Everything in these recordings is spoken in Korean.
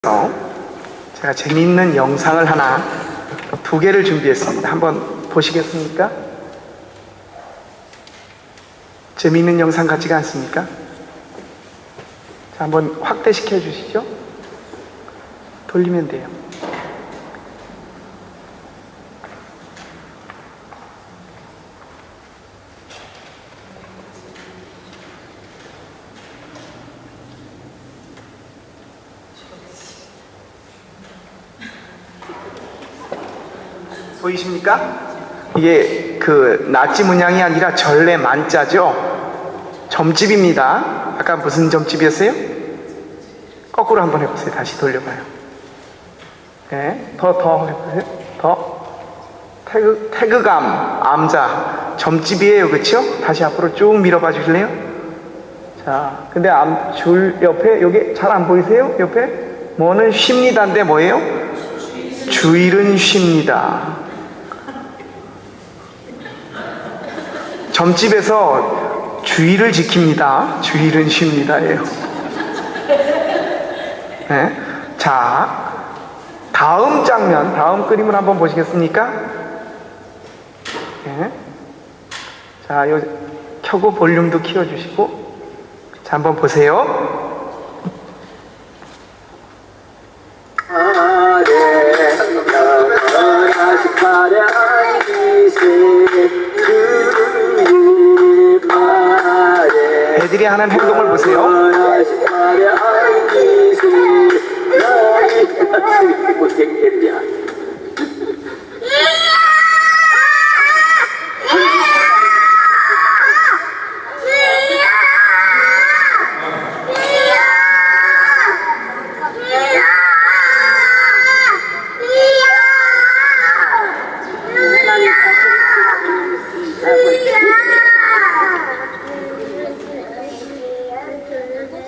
제가 재미있는 영상을 하나, 두 개를 준비했습니다. 한번 보시겠습니까? 재미있는 영상 같지가 않습니까? 자, 한번 확대시켜 주시죠. 돌리면 돼요. 보이십니까? 이게 그 나치 문양이 아니라 전래 만자죠. 점집입니다. 아까 무슨 점집이었어요? 거꾸로 한번 해보세요. 다시 돌려봐요. 네, 더 해보세요. 더 태그감 암자 점집이에요, 그렇죠? 다시 앞으로 쭉 밀어봐 주실래요? 자, 근데 줄 옆에 여기 잘 안 보이세요? 옆에 뭐는 쉽니다인데 뭐예요? 주일은 쉽니다. 점집에서 주의를 지킵니다. 주일은 쉽니다예요. 네. 자, 다음 장면, 다음 그림을 한번 보시겠습니까? 네. 자, 요 켜고 볼륨도 키워주시고, 자, 한번 보세요. 애들이 하는 행동을 보세요.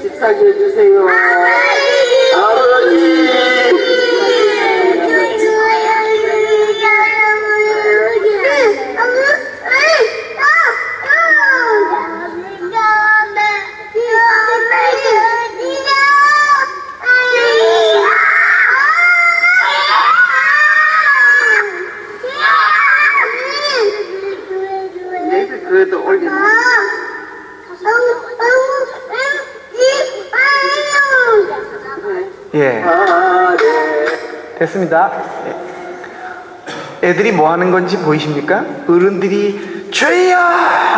집사게 해주세요. 아버지. 그래도 올리는. 예, 됐습니다. 애들이 뭐 하는 건지 보이십니까? 어른들이 주여!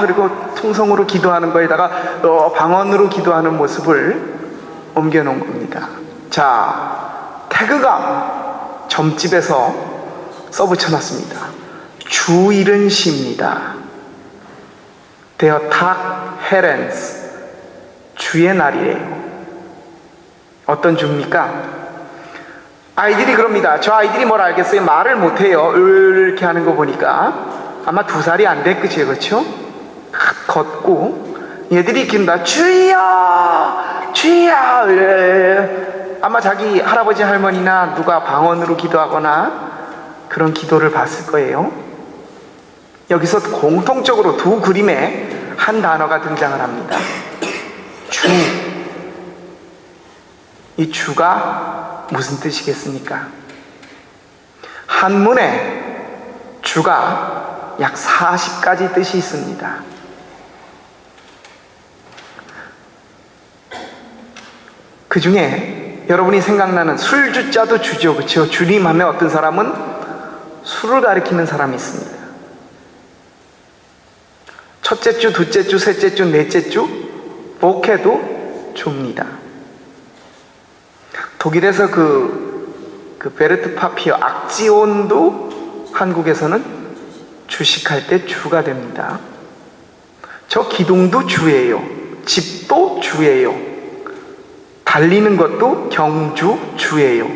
그리고 통성으로 기도하는 거에다가 방언으로 기도하는 모습을 옮겨 놓은 겁니다. 자, 태그감 점집에서 써붙여 놨습니다. 주일은 쉽니다. 데어 탁 헤렌스, 주의 날이에요. 어떤 주입니까? 아이들이 그럽니다. 저 아이들이 뭘 알겠어요? 말을 못해요. 이렇게 하는 거 보니까 아마 2살이 안 될 끝이에요. 그렇죠? 걷고 얘들이 기른다. 주여! 주여! 이래. 아마 자기 할아버지 할머니나 누가 방언으로 기도하거나 그런 기도를 봤을 거예요. 여기서 공통적으로 두 그림에 한 단어가 등장을 합니다. 주. 이 주가 무슨 뜻이겠습니까? 한문에 주가 약 40가지 뜻이 있습니다. 그 중에 여러분이 생각나는 술주자도 주죠. 그렇죠? 주님 하면 어떤 사람은 술을 가리키는 사람이 있습니다. 첫째 주, 둘째 주, 셋째 주, 넷째 주, 목회도 주입니다. 독일에서 그 베르트 파피어 악지온도 한국에서는 주식할 때 주가 됩니다. 저 기둥도 주예요. 집도 주예요. 달리는 것도 경주 주예요.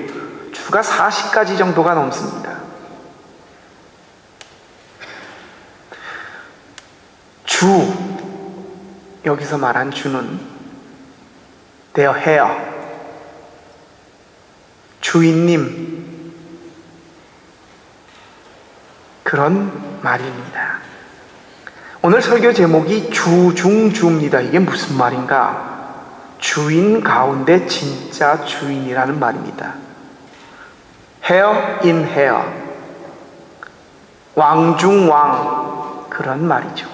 주가 40가지 정도가 넘습니다. 주, 여기서 말한 주는 their hair, 주인님, 그런 말입니다. 오늘 설교 제목이 주중주입니다. 이게 무슨 말인가? 주 주인 가운데 진짜 주인이라는 말입니다. hair in hair, 왕 중 왕, 그런 말이죠.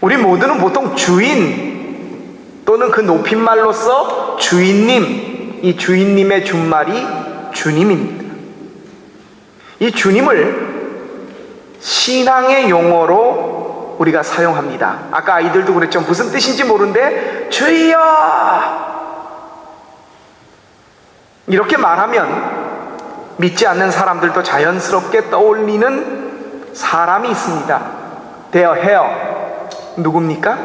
우리 모두는 보통 주인 또는 그 높임말로서 주인님, 이 주인님의 준말이 주님입니다. 이 주님을 신앙의 용어로 우리가 사용합니다. 아까 아이들도 그랬죠. 무슨 뜻인지 모르는데 주여 이렇게 말하면 믿지 않는 사람들도 자연스럽게 떠올리는 사람이 있습니다. Their hair, 누굽니까?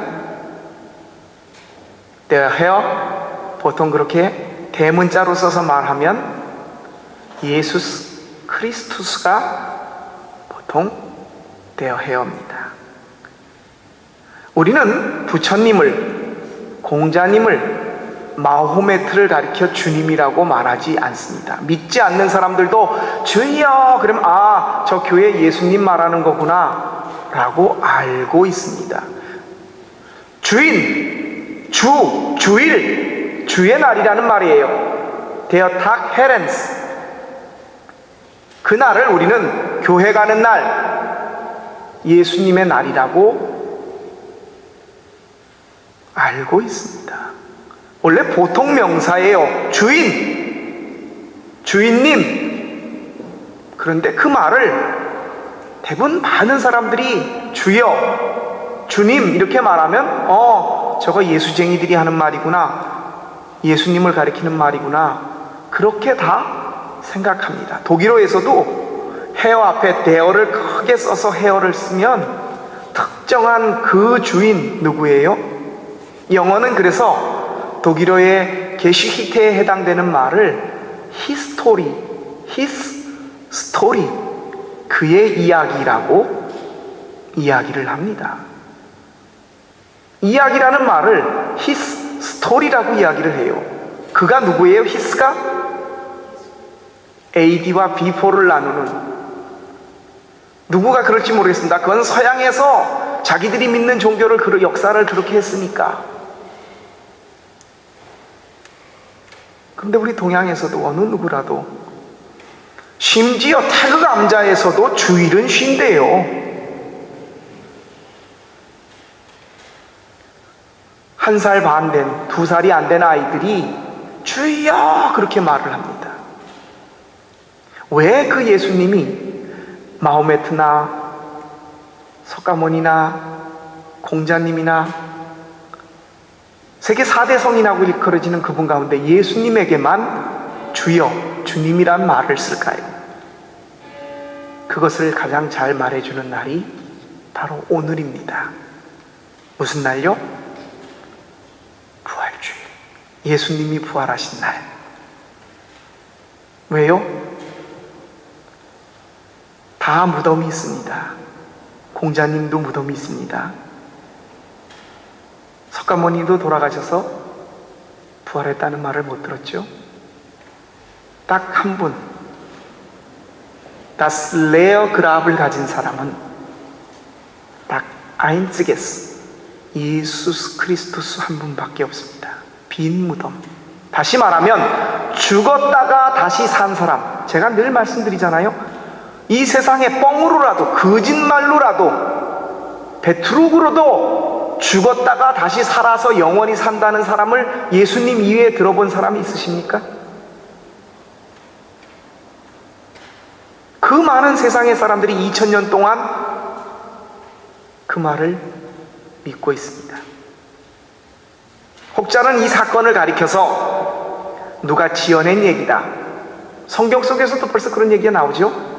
Their hair, 보통 그렇게 대문자로 써서 말하면 예수 크리스투스가 보통 Their hair입니다. 우리는 부처님을, 공자님을, 마호메트를 가리켜 주님이라고 말하지 않습니다. 믿지 않는 사람들도 주여 그러면 저 교회 예수님 말하는 거구나 라고 알고 있습니다. 주인, 주일, 주의 날이라는 말이에요. Their tag herens, 그날을 우리는 교회 가는 날, 예수님의 날이라고 알고 있습니다. 원래 보통 명사예요. 주인님. 그런데 그 말을 대부분 많은 사람들이 주여, 주님 이렇게 말하면 저거 예수쟁이들이 하는 말이구나, 예수님을 가리키는 말이구나, 그렇게 다 생각합니다. 독일어에서도 헤어 앞에 대어를 크게 써서 헤어를 쓰면 특정한 그 주인 누구예요? 영어는 그래서 독일어의 게슈히테에 해당되는 말을 히스토리, his story, 그의 이야기라고 이야기를 합니다. 이야기라는 말을 his story라고 이야기를 해요. 그가 누구예요? his가 AD와 B4를 나누는, 누구가 그럴지 모르겠습니다. 그건 서양에서 자기들이 믿는 종교를, 그 역사를 그렇게 했으니까. 근데 우리 동양에서도 어느 누구라도, 심지어 태극 암자에서도 주일은 쉰대요. 한 살 반 된, 2살이 안 된 아이들이 주여 그렇게 말을 합니다. 왜 그 예수님이 마호메트나 석가모니나 공자님이나 세계 4대 성인하고 일컬어지는 그분 가운데 예수님에게만 주여, 주님이란 말을 쓸까요? 그것을 가장 잘 말해주는 날이 바로 오늘입니다. 무슨 날요? 부활주일. 예수님이 부활하신 날. 왜요? 다 무덤이 있습니다. 공자님도 무덤이 있습니다. 석가모니도 돌아가셔서 부활했다는 말을 못 들었죠? 딱 한 분, Das Leer Grab을 가진 사람은 딱 einziges, 예수 크리스토스 한 분밖에 없습니다. 빈 무덤. 다시 말하면 죽었다가 다시 산 사람. 제가 늘 말씀드리잖아요. 이 세상에 뻥으로라도, 거짓말로라도, 배투룩으로도 죽었다가 다시 살아서 영원히 산다는 사람을 예수님 이외에 들어본 사람이 있으십니까? 그 많은 세상의 사람들이 2000년 동안 그 말을 믿고 있습니다. 혹자는 이 사건을 가리켜서 누가 지어낸 얘기다. 성경 속에서도 벌써 그런 얘기가 나오죠.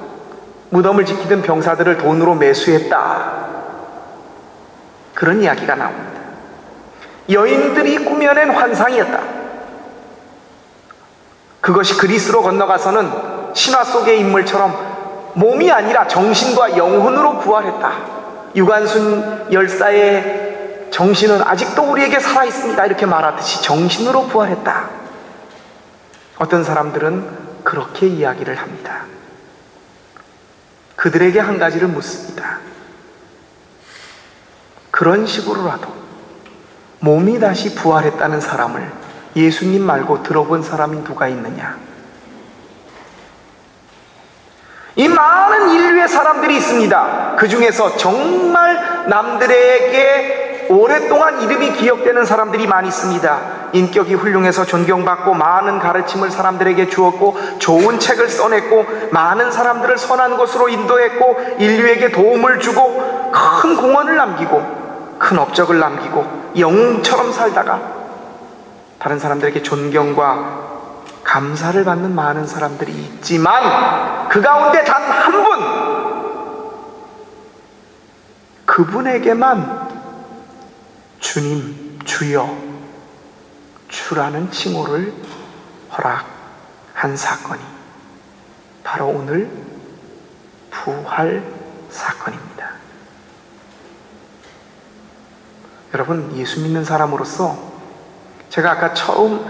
무덤을 지키던 병사들을 돈으로 매수했다. 그런 이야기가 나옵니다. 여인들이 꾸며낸 환상이었다. 그것이 그리스로 건너가서는 신화 속의 인물처럼 몸이 아니라 정신과 영혼으로 부활했다. 유관순 열사의 정신은 아직도 우리에게 살아있습니다. 이렇게 말하듯이 정신으로 부활했다. 어떤 사람들은 그렇게 이야기를 합니다. 그들에게 한 가지를 묻습니다. 그런 식으로라도 몸이 다시 부활했다는 사람을 예수님 말고 들어본 사람이 누가 있느냐? 이 많은 인류의 사람들이 있습니다. 그 중에서 정말 남들에게 오랫동안 이름이 기억되는 사람들이 많이 있습니다. 인격이 훌륭해서 존경받고 많은 가르침을 사람들에게 주었고 좋은 책을 써냈고 많은 사람들을 선한 곳으로 인도했고 인류에게 도움을 주고 큰 공헌을 남기고 큰 업적을 남기고 영웅처럼 살다가 다른 사람들에게 존경과 감사를 받는 많은 사람들이 있지만 그 가운데 단 한 분, 그분에게만 주님, 주여, 주라는 칭호를 허락한 사건이 바로 오늘 부활 사건입니다. 여러분, 예수 믿는 사람으로서 제가 아까 처음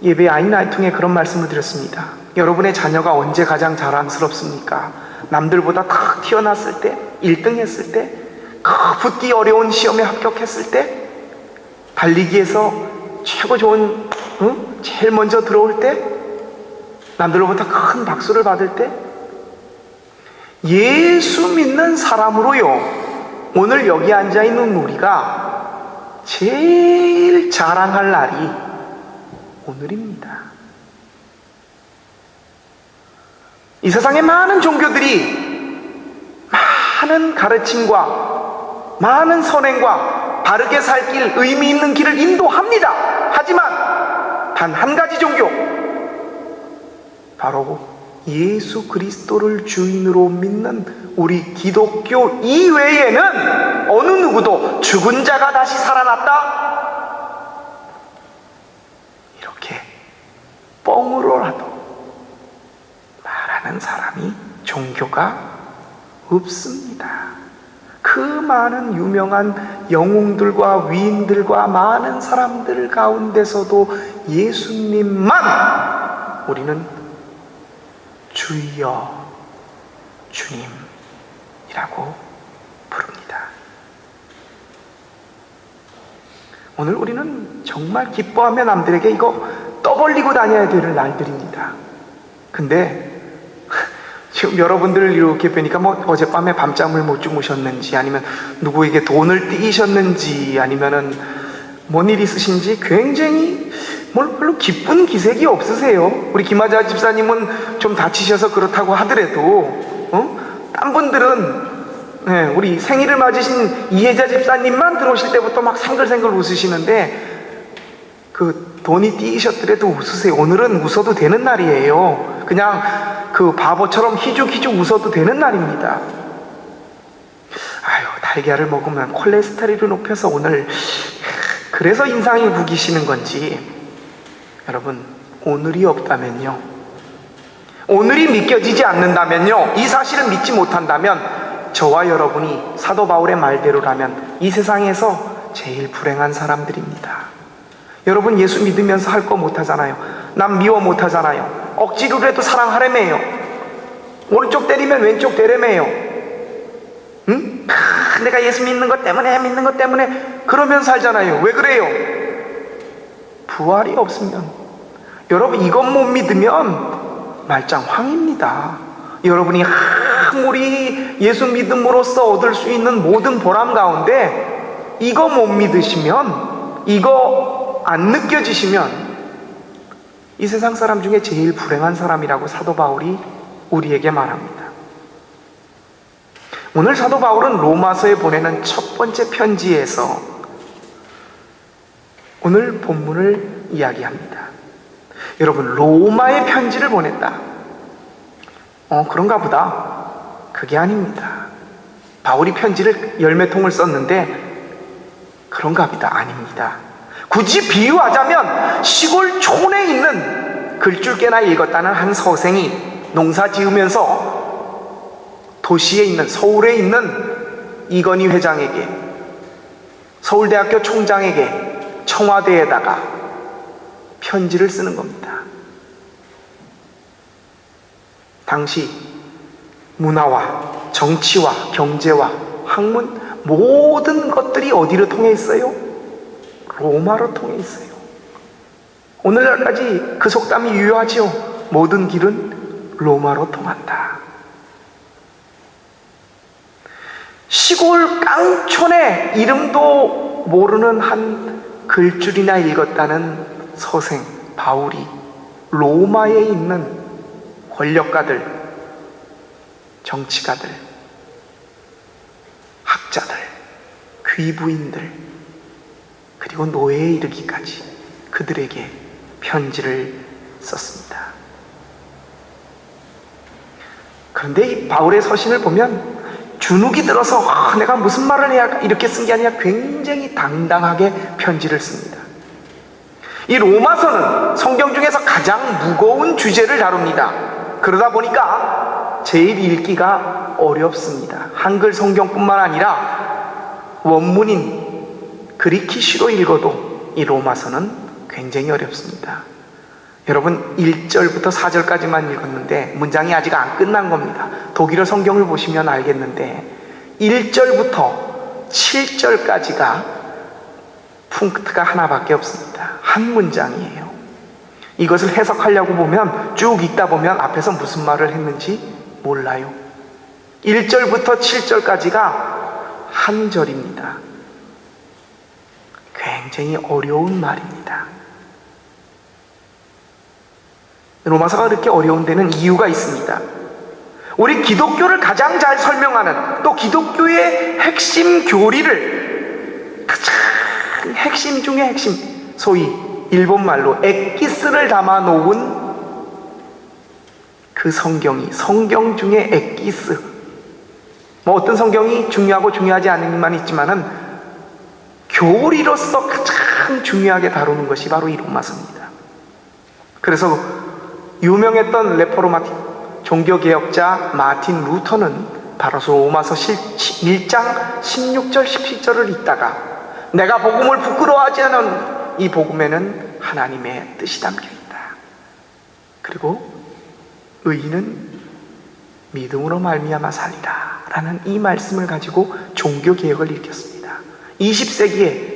예배 아이나이퉁에 그런 말씀을 드렸습니다. 여러분의 자녀가 언제 가장 자랑스럽습니까? 남들보다 탁 튀어났을 때, 1등 했을 때, 붙기 어려운 시험에 합격했을 때, 달리기에서 최고 좋은, 제일 먼저 들어올 때, 남들로부터 큰 박수를 받을 때, 예수 믿는 사람으로요, 오늘 여기 앉아있는 우리가 제일 자랑할 날이 오늘입니다. 이 세상의 많은 종교들이 많은 가르침과 많은 선행과 바르게 살 길, 의미 있는 길을 인도합니다. 하지만 단 한 가지 종교, 바로 예수 그리스도를 주인으로 믿는 우리 기독교 이외에는 어느 누구도 죽은 자가 다시 살아났다, 이렇게 뻥으로라도 말하는 사람이 종교가 없습니다. 그 많은 유명한 영웅들과 위인들과 많은 사람들 가운데서도 예수님만 우리는 주여, 주님이라고 부릅니다. 오늘 우리는 정말 기뻐하며 남들에게 이거 떠벌리고 다녀야 될 날들입니다. 근데 지금 여러분들 이렇게 뵈니까 뭐 어젯밤에 밤잠을 못 주무셨는지, 아니면 누구에게 돈을 띠셨는지, 아니면은 뭔 일 있으신지 굉장히 별로 기쁜 기색이 없으세요. 우리 김하자 집사님은 좀 다치셔서 그렇다고 하더라도 딴 분들은 우리 생일을 맞으신 이혜자 집사님만 들어오실 때부터 막 생글생글 웃으시는데 그 돈이 띄셨더라도 웃으세요. 오늘은 웃어도 되는 날이에요. 그냥 그 바보처럼 희죽희죽 웃어도 되는 날입니다. 아유, 달걀을 먹으면 콜레스테롤을 높여서 오늘 그래서 인상이 부기시는 건지, 여러분, 오늘이 없다면요, 오늘이 믿겨지지 않는다면요, 이 사실을 믿지 못한다면 저와 여러분이 사도 바울의 말대로라면 이 세상에서 제일 불행한 사람들입니다. 여러분, 예수 믿으면서 할 거 못하잖아요. 남 미워 못하잖아요. 억지로라도 사랑하려매요. 오른쪽 때리면 왼쪽 되려매요. 응? 내가 예수 믿는 것 때문에 그러면 살잖아요. 왜 그래요? 부활이 없으면, 여러분 이것 못 믿으면 말짱황입니다. 여러분이 아무리 예수 믿음으로써 얻을 수 있는 모든 보람 가운데 이거 못 믿으시면, 이거 안 느껴지시면 이 세상 사람 중에 제일 불행한 사람이라고 사도 바울이 우리에게 말합니다. 오늘 사도 바울은 로마서에 보내는 첫 번째 편지에서 오늘 본문을 이야기합니다. 여러분, 로마의 편지를 보냈다. 그런가 보다. 그게 아닙니다. 바울이 편지를 10통을 썼는데 그런가 보다. 아닙니다. 굳이 비유하자면 시골 촌에 있는 글줄깨나 읽었다는 한 서생이 농사 지으면서 도시에 있는, 서울에 있는 이건희 회장에게, 서울대학교 총장에게, 청와대에다가 편지를 쓰는 겁니다. 당시 문화와 정치와 경제와 학문, 모든 것들이 어디로 통해 있어요? 로마로 통해 있어요. 오늘날까지 그 속담이 유효하지요. 모든 길은 로마로 통한다. 시골 깡촌에 이름도 모르는 한 글줄이나 읽었다는 서생 바울이 로마에 있는 권력가들, 정치가들, 학자들, 귀부인들, 그리고 노예에 이르기까지 그들에게 편지를 썼습니다. 그런데 이 바울의 서신을 보면 주눅이 들어서 내가 무슨 말을 해야 할까 이렇게 쓴 게 아니라 굉장히 당당하게 편지를 씁니다. 이 로마서는 성경 중에서 가장 무거운 주제를 다룹니다. 그러다 보니까 제일 읽기가 어렵습니다. 한글 성경뿐만 아니라 원문인 그리키시로 읽어도 이 로마서는 굉장히 어렵습니다. 여러분 1절부터 4절까지만 읽었는데 문장이 아직 안 끝난 겁니다. 독일어 성경을 보시면 알겠는데 1절부터 7절까지가 punk트가 하나밖에 없습니다. 한 문장이에요. 이것을 해석하려고 보면 쭉 읽다 보면 앞에서 무슨 말을 했는지 몰라요. 1절부터 7절까지가 한 절입니다. 굉장히 어려운 말입니다. 로마서가 그렇게 어려운 데는 이유가 있습니다. 우리 기독교를 가장 잘 설명하는, 또 기독교의 핵심 교리를 가장 핵심 중에 핵심, 소위 일본말로 엑기스를 담아 놓은 그 성경이 성경 중에 엑기스, 뭐 어떤 성경이 중요하고 중요하지 않은 것만 있지만은 교리로서 가장 중요하게 다루는 것이 바로 이 로마서입니다. 그래서 유명했던 레포르마틱 종교개혁자 마틴 루터는 바로 로마서 1장 16절 17절을 읽다가 내가 복음을 부끄러워하지 않은 이 복음에는 하나님의 뜻이 담겨있다. 그리고 의인은 믿음으로 말미암아 살리라 라는 이 말씀을 가지고 종교개혁을 일으켰습니다. 20세기에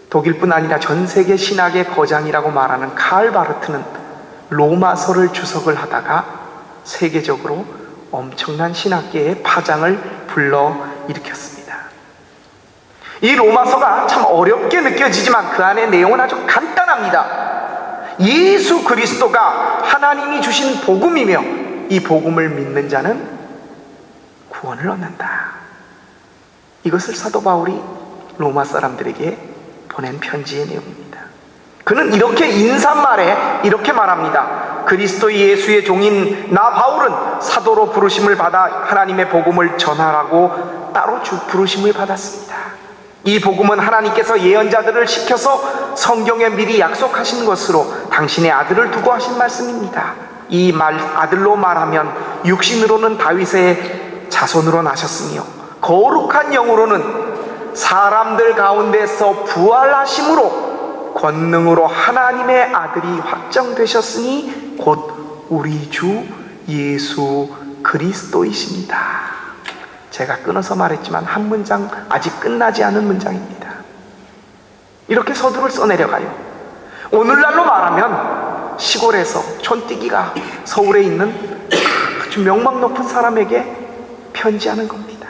독일뿐 아니라 전 세계 신학의 거장이라고 말하는 칼 바르트는 로마서를 주석을 하다가 세계적으로 엄청난 신학계의 파장을 불러일으켰습니다. 이 로마서가 참 어렵게 느껴지지만 그 안의 내용은 아주 간단합니다. 예수 그리스도가 하나님이 주신 복음이며 이 복음을 믿는 자는 구원을 얻는다. 이것을 사도 바울이 로마 사람들에게 보낸 편지의 내용입니다. 그는 이렇게 인사말에 이렇게 말합니다. 그리스도 예수의 종인 나 바울은 사도로 부르심을 받아 하나님의 복음을 전하라고 따로 부르심을 받았습니다. 이 복음은 하나님께서 예언자들을 시켜서 성경에 미리 약속하신 것으로 당신의 아들을 두고 하신 말씀입니다. 이 아들로 말하면 육신으로는 다윗의 자손으로 나셨으며 거룩한 영으로는 사람들 가운데서 부활하심으로 권능으로 하나님의 아들이 확정되셨으니 곧 우리 주 예수 그리스도이십니다. 제가 끊어서 말했지만 한 문장 아직 끝나지 않은 문장입니다. 이렇게 서두를 써내려가요. 오늘날로 말하면 시골에서 촌뜨기가 서울에 있는 아주 명망 높은 사람에게 편지하는 겁니다.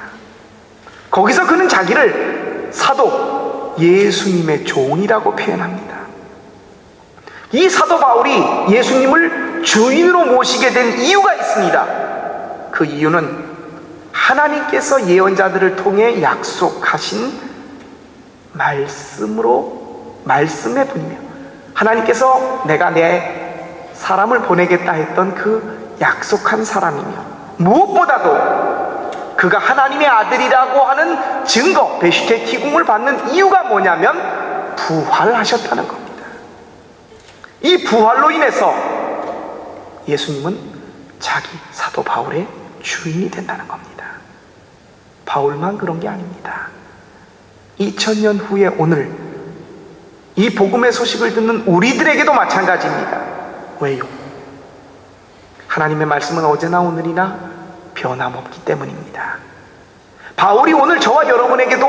거기서 그는 자기를 사도 예수님의 종이라고 표현합니다. 이 사도 바울이 예수님을 주인으로 모시게 된 이유가 있습니다. 그 이유는 하나님께서 예언자들을 통해 약속하신 말씀의 분이며 하나님께서 내가 내 사람을 보내겠다 했던 그 약속한 사람이며 무엇보다도 그가 하나님의 아들이라고 하는 증거, 베슈테 티궁을 받는 이유가 뭐냐면 부활하셨다는 겁니다. 이 부활로 인해서 예수님은 자기 사도 바울의 주인이 된다는 겁니다. 바울만 그런 게 아닙니다. 2000년 후에 오늘 이 복음의 소식을 듣는 우리들에게도 마찬가지입니다. 왜요? 하나님의 말씀은 어제나 오늘이나 변함없기 때문입니다. 바울이 오늘 저와 여러분에게도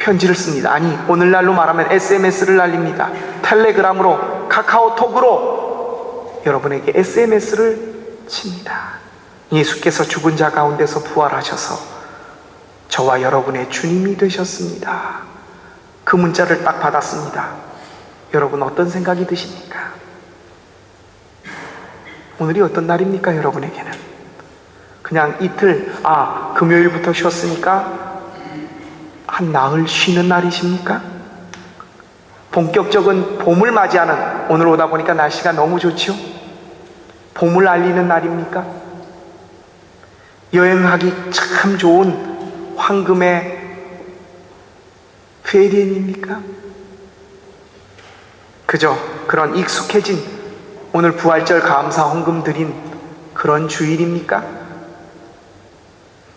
편지를 씁니다. 아니, 오늘날로 말하면 SMS를 날립니다. 텔레그램으로, 카카오톡으로 여러분에게 SMS를 칩니다. 예수께서 죽은 자 가운데서 부활하셔서 저와 여러분의 주님이 되셨습니다. 그 문자를 딱 받았습니다. 여러분 어떤 생각이 드십니까? 오늘이 어떤 날입니까? 여러분에게는 그냥 이틀, 금요일부터 쉬었으니까 한 나흘 쉬는 날이십니까? 본격적인 봄을 맞이하는, 오늘 오다 보니까 날씨가 너무 좋죠? 봄을 알리는 날입니까? 여행하기 참 좋은 황금의 페리엔입니까? 그저 그런 익숙해진 오늘 부활절 감사 헌금 드린 그런 주일입니까?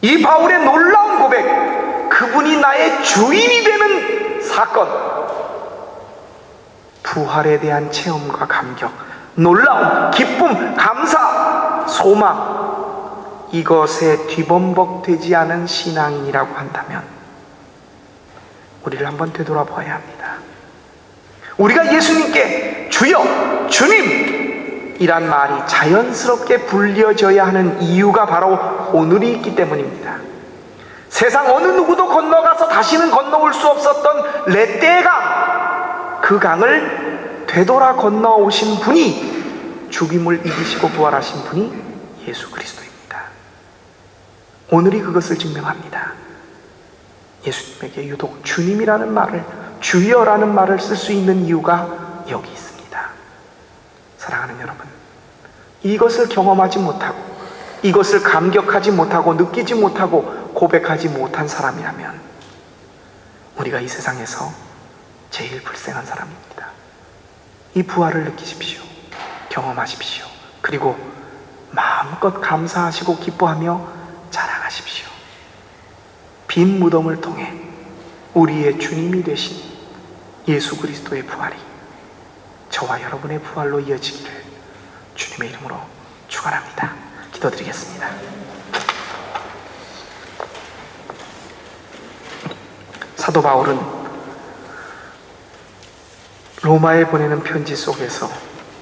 이 바울의 놀라운 고백, 그분이 나의 주인이 되는 사건, 부활에 대한 체험과 감격, 놀라움, 기쁨, 감사, 소망, 이것에 뒤범벅되지 않은 신앙인이라고 한다면 우리를 한번 되돌아봐야 합니다. 우리가 예수님께 주여, 주님 이란 말이 자연스럽게 불려져야 하는 이유가 바로 오늘이 있기 때문입니다. 세상 어느 누구도 건너가서 다시는 건너올 수 없었던 렛대의 강, 그 강을 되돌아 건너오신 분이, 죽임을 이기시고 부활하신 분이 예수 그리스도입니다. 오늘이 그것을 증명합니다. 예수님에게 유독 주님이라는 말을, 주여라는 말을 쓸 수 있는 이유가 여기 있습니다. 사랑하는 여러분, 이것을 경험하지 못하고, 이것을 감격하지 못하고, 느끼지 못하고, 고백하지 못한 사람이라면 우리가 이 세상에서 제일 불쌍한 사람입니다. 이 부활을 느끼십시오. 경험하십시오. 그리고 마음껏 감사하시고 기뻐하며 자랑하십시오. 빈 무덤을 통해 우리의 주님이 되신 예수 그리스도의 부활이 저와 여러분의 부활로 이어지기를 주님의 이름으로 축원합니다. 기도드리겠습니다. 사도 바울은 로마에 보내는 편지 속에서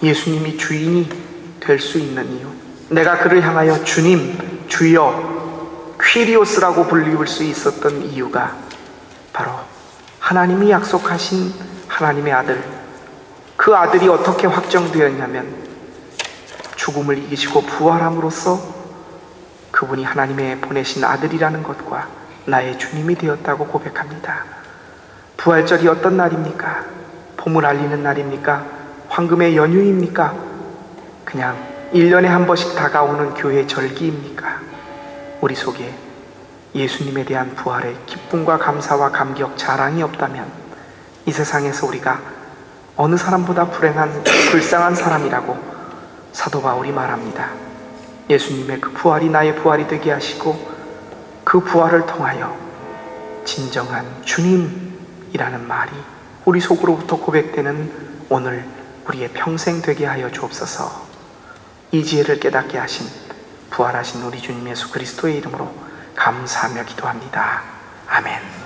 예수님이 주인이 될 수 있는 이유, 내가 그를 향하여 주님, 주여, 퀴리오스라고 불릴 수 있었던 이유가 바로 하나님이 약속하신 하나님의 아들, 그 아들이 어떻게 확정되었냐면 죽음을 이기시고 부활함으로써 그분이 하나님의 보내신 아들이라는 것과 나의 주님이 되었다고 고백합니다. 부활절이 어떤 날입니까? 봄을 알리는 날입니까? 황금의 연휴입니까? 그냥 1년에 한 번씩 다가오는 교회 절기입니까? 우리 속에 예수님에 대한 부활의 기쁨과 감사와 감격, 자랑이 없다면 이 세상에서 우리가 어느 사람보다 불쌍한 사람이라고 사도 바울이 말합니다. 예수님의 그 부활이 나의 부활이 되게 하시고 그 부활을 통하여 진정한 주님이라는 말이 우리 속으로부터 고백되는 오늘 우리의 평생 되게 하여 주옵소서. 이 지혜를 깨닫게 하신 부활하신 우리 주님 예수 그리스도의 이름으로 감사하며 기도합니다. 아멘.